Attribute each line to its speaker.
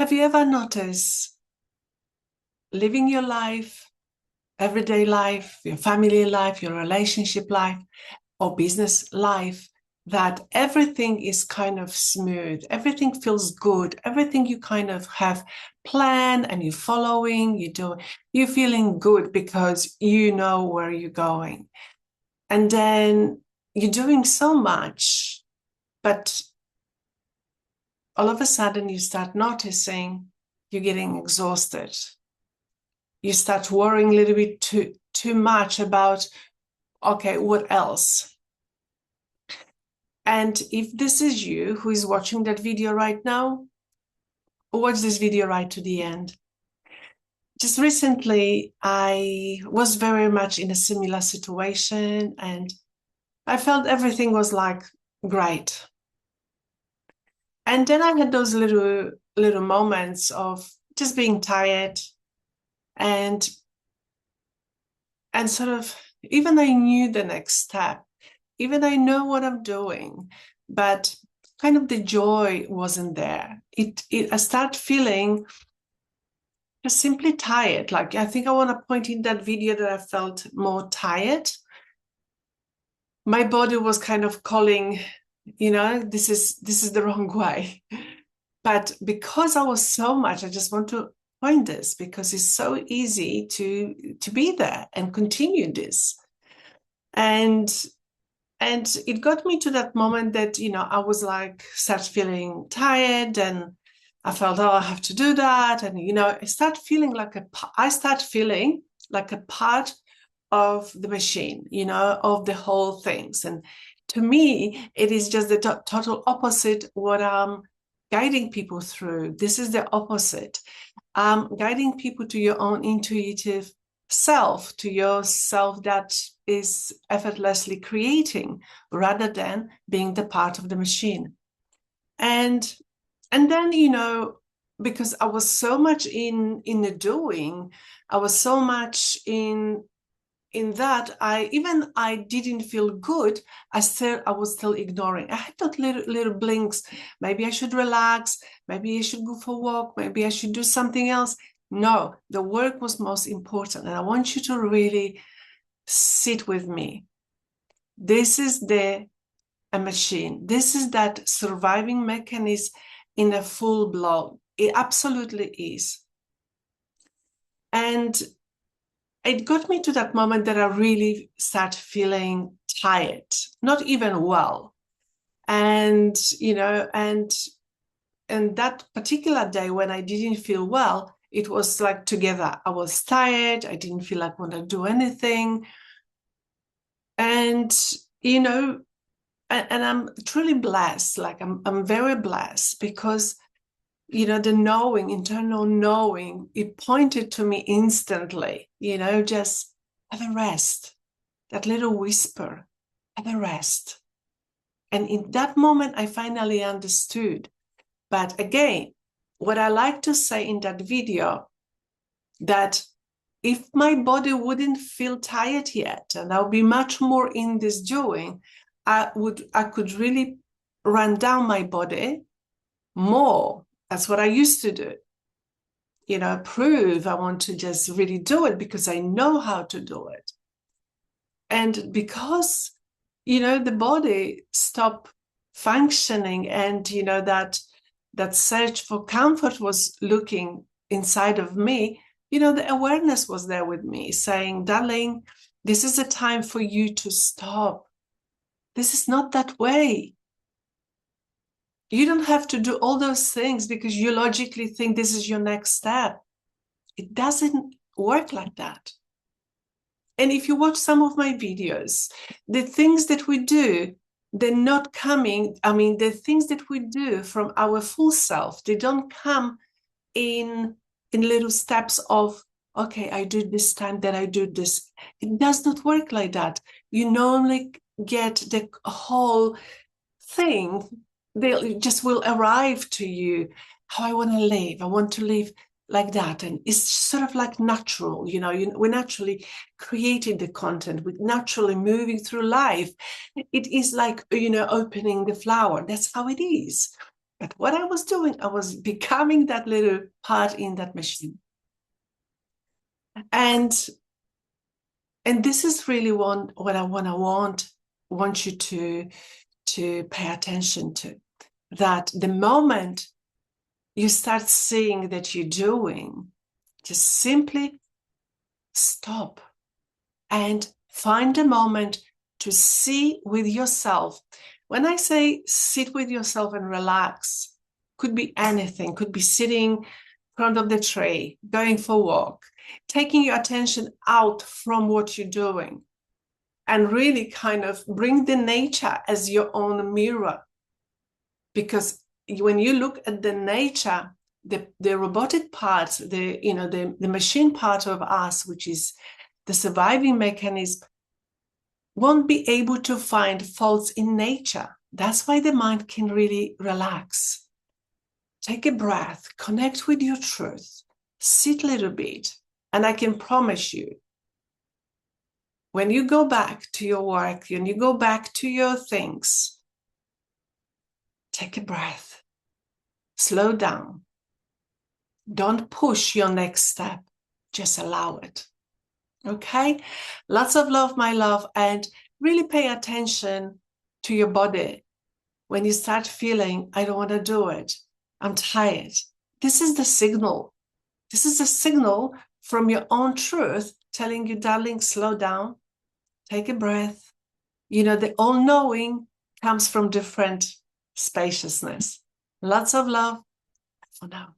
Speaker 1: Have you ever noticed living your life, everyday life, your family life, your relationship life, or business life, that everything is kind of smooth, everything feels good, everything you kind of have planned and you're following, you're feeling good because you know where you're going. And then you're doing so much, but all of a sudden you start noticing you're getting exhausted. You start worrying a little bit too much about, okay, what else? And if this is you who is watching that video right now, watch this video right to the end. Just recently, I was very much in a similar situation and I felt everything was like great. And then I had those little moments of just being tired and sort of, even I knew the next step, even I know what I'm doing, but kind of the joy wasn't there. I start feeling just simply tired. Like, I think I want to point in that video that I felt more tired. My body was kind of calling, this is the wrong way. But because I was so much, I just want to point this because it's so easy to be there and continue this. And it got me to that moment that, I was like, start feeling tired and I felt, oh, I have to do that. And, I start feeling like a part of the machine, of the whole things. And to me, it is just the total opposite what I'm guiding people through. This is the opposite. Guiding people to your own intuitive self, to yourself that is effortlessly creating rather than being the part of the machine. And then, because I was so much in the doing, I was so much in that I didn't feel good. I was still ignoring. I had those little blinks. Maybe I should relax. Maybe I should go for a walk. Maybe I should do something else. No, the work was most important. And I want you to really sit with me. This is a machine. This is that surviving mechanism in a full blown. It absolutely is. And it got me to that moment that I really start feeling tired, not even well. And, and that particular day when I didn't feel well, it was like together. I was tired. I didn't feel like I want to do anything. And, and I'm truly blessed. Like I'm very blessed because the knowing, internal knowing, it pointed to me instantly, just have a rest, that little whisper, have a rest. And in that moment, I finally understood. But again, what I like to say in that video, that if my body wouldn't feel tired yet, and I'll be much more in this doing, I could really run down my body more. That's what I used to do. Prove I want to just really do it because I know how to do it. And because, the body stopped functioning and, that search for comfort was looking inside of me, the awareness was there with me saying, darling, this is a time for you to stop. This is not that way. You don't have to do all those things because you logically think this is your next step. It doesn't work like that. And if you watch some of my videos, the things that we do, they're not coming. I mean, the things that we do from our full self, they don't come in little steps of, okay, I do this time, then I do this. It does not work like that. You normally get the whole thing. They just will arrive to you. How I want to live. I want to live like that. And it's sort of like natural, we're naturally creating the content, we're naturally moving through life. It is like, opening the flower. That's how it is. But what I was doing, I was becoming that little part in that machine. And this is really what I want you to pay attention to. That the moment you start seeing that you're doing, just simply stop and find a moment to see with yourself. When I say sit with yourself and relax, could be anything, could be sitting in front of the tree, going for a walk, taking your attention out from what you're doing, and really kind of bring the nature as your own mirror. Because when you look at the nature, the robotic part, the machine part of us, which is the surviving mechanism, won't be able to find faults in nature. That's why the mind can really relax. Take a breath, connect with your truth, sit a little bit, and I can promise you, when you go back to your work, when you go back to your things, take a breath, slow down. Don't push your next step, just allow it. Okay? Lots of love, my love, and really pay attention to your body. When you start feeling, I don't want to do it, I'm tired, this is the signal. This is a signal from your own truth telling you, darling, slow down, take a breath. The all-knowing comes from different spaciousness. Lots of love for now.